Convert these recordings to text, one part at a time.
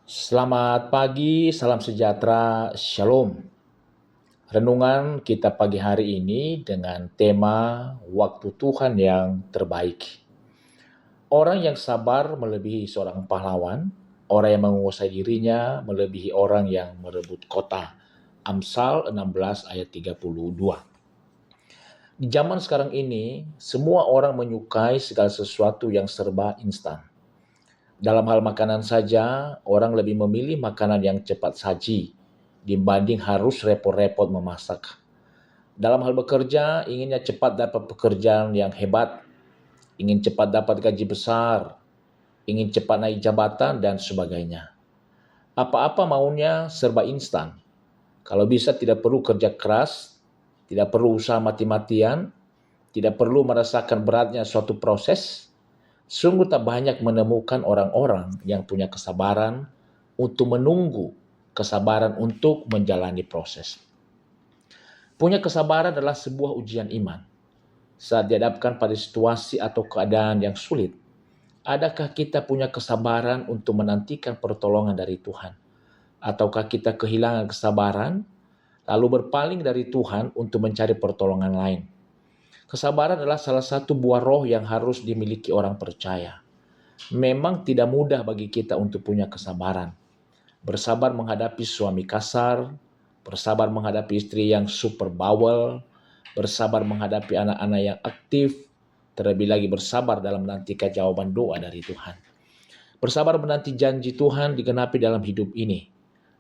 Selamat pagi, salam sejahtera, shalom. Renungan kita pagi hari ini dengan tema Waktu Tuhan yang Terbaik. Orang yang sabar melebihi seorang pahlawan, orang yang menguasai dirinya melebihi orang yang merebut kota. Amsal 16 ayat 32. Di zaman sekarang ini, semua orang menyukai segala sesuatu yang serba instan. Dalam hal makanan saja, orang lebih memilih makanan yang cepat saji dibanding harus repot-repot memasak. Dalam hal bekerja, inginnya cepat dapat pekerjaan yang hebat, ingin cepat dapat gaji besar, ingin cepat naik jabatan, dan sebagainya. Apa-apa maunya serba instan. Kalau bisa tidak perlu kerja keras, tidak perlu usaha mati-matian, tidak perlu merasakan beratnya suatu proses. Sungguh tak banyak menemukan orang-orang yang punya kesabaran untuk menunggu, kesabaran untuk menjalani proses. Punya kesabaran adalah sebuah ujian iman. Saat dihadapkan pada situasi atau keadaan yang sulit, adakah kita punya kesabaran untuk menantikan pertolongan dari Tuhan? Ataukah kita kehilangan kesabaran, lalu berpaling dari Tuhan untuk mencari pertolongan lain? Kesabaran adalah salah satu buah roh yang harus dimiliki orang percaya. Memang tidak mudah bagi kita untuk punya kesabaran. Bersabar menghadapi suami kasar, bersabar menghadapi istri yang super bawel, bersabar menghadapi anak-anak yang aktif, terlebih lagi bersabar dalam menantikan jawaban doa dari Tuhan. Bersabar menanti janji Tuhan digenapi dalam hidup ini.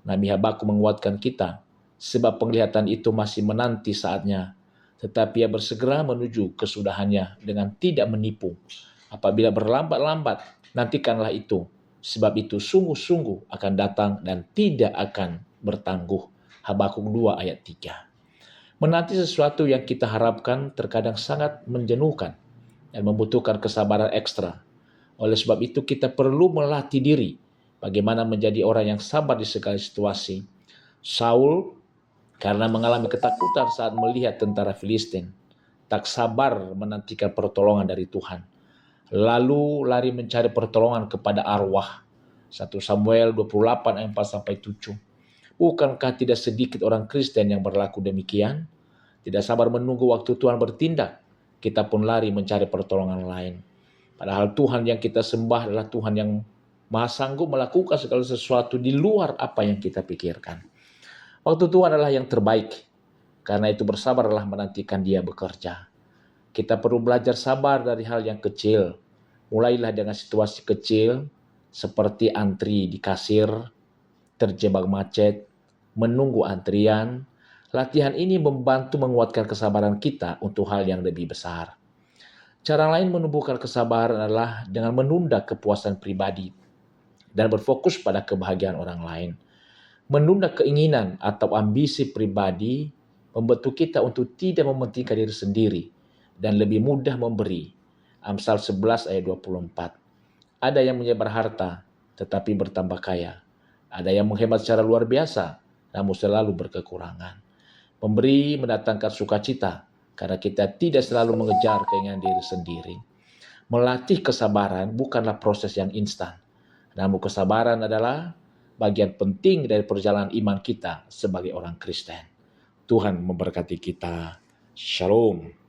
Nabi Habakuk menguatkan kita, sebab penglihatan itu masih menanti saatnya, tetapi ia bersegera menuju kesudahannya dengan tidak menipu. Apabila berlambat-lambat, nantikanlah itu, sebab itu sungguh-sungguh akan datang dan tidak akan bertangguh. Habakuk 2 ayat 3. Menanti sesuatu yang kita harapkan terkadang sangat menjenuhkan dan membutuhkan kesabaran ekstra. Oleh sebab itu kita perlu melatih diri bagaimana menjadi orang yang sabar di segala situasi. Saul karena mengalami ketakutan saat melihat tentara Filistin, tak sabar menantikan pertolongan dari Tuhan. Lalu lari mencari pertolongan kepada arwah. 1 Samuel 28 ayat 4-7. Bukankah tidak sedikit orang Kristen yang berlaku demikian? Tidak sabar menunggu waktu Tuhan bertindak, kita pun lari mencari pertolongan lain. Padahal Tuhan yang kita sembah adalah Tuhan yang maha sanggup melakukan segala sesuatu di luar apa yang kita pikirkan. Waktu Tuhan adalah yang terbaik, karena itu bersabarlah menantikan Dia bekerja. Kita perlu belajar sabar dari hal yang kecil. Mulailah dengan situasi kecil, seperti antri di kasir, terjebak macet, menunggu antrian. Latihan ini membantu menguatkan kesabaran kita untuk hal yang lebih besar. Cara lain menumbuhkan kesabaran adalah dengan menunda kepuasan pribadi dan berfokus pada kebahagiaan orang lain. Menunda keinginan atau ambisi pribadi membentuk kita untuk tidak mementingkan diri sendiri dan lebih mudah memberi. Amsal 11 ayat 24. Ada yang menyebar harta tetapi bertambah kaya. Ada yang menghemat secara luar biasa namun selalu berkekurangan. Memberi mendatangkan sukacita karena kita tidak selalu mengejar keinginan diri sendiri. Melatih kesabaran bukanlah proses yang instan. Namun kesabaran adalah bagian penting dari perjalanan iman kita sebagai orang Kristen. Tuhan memberkati kita. Shalom.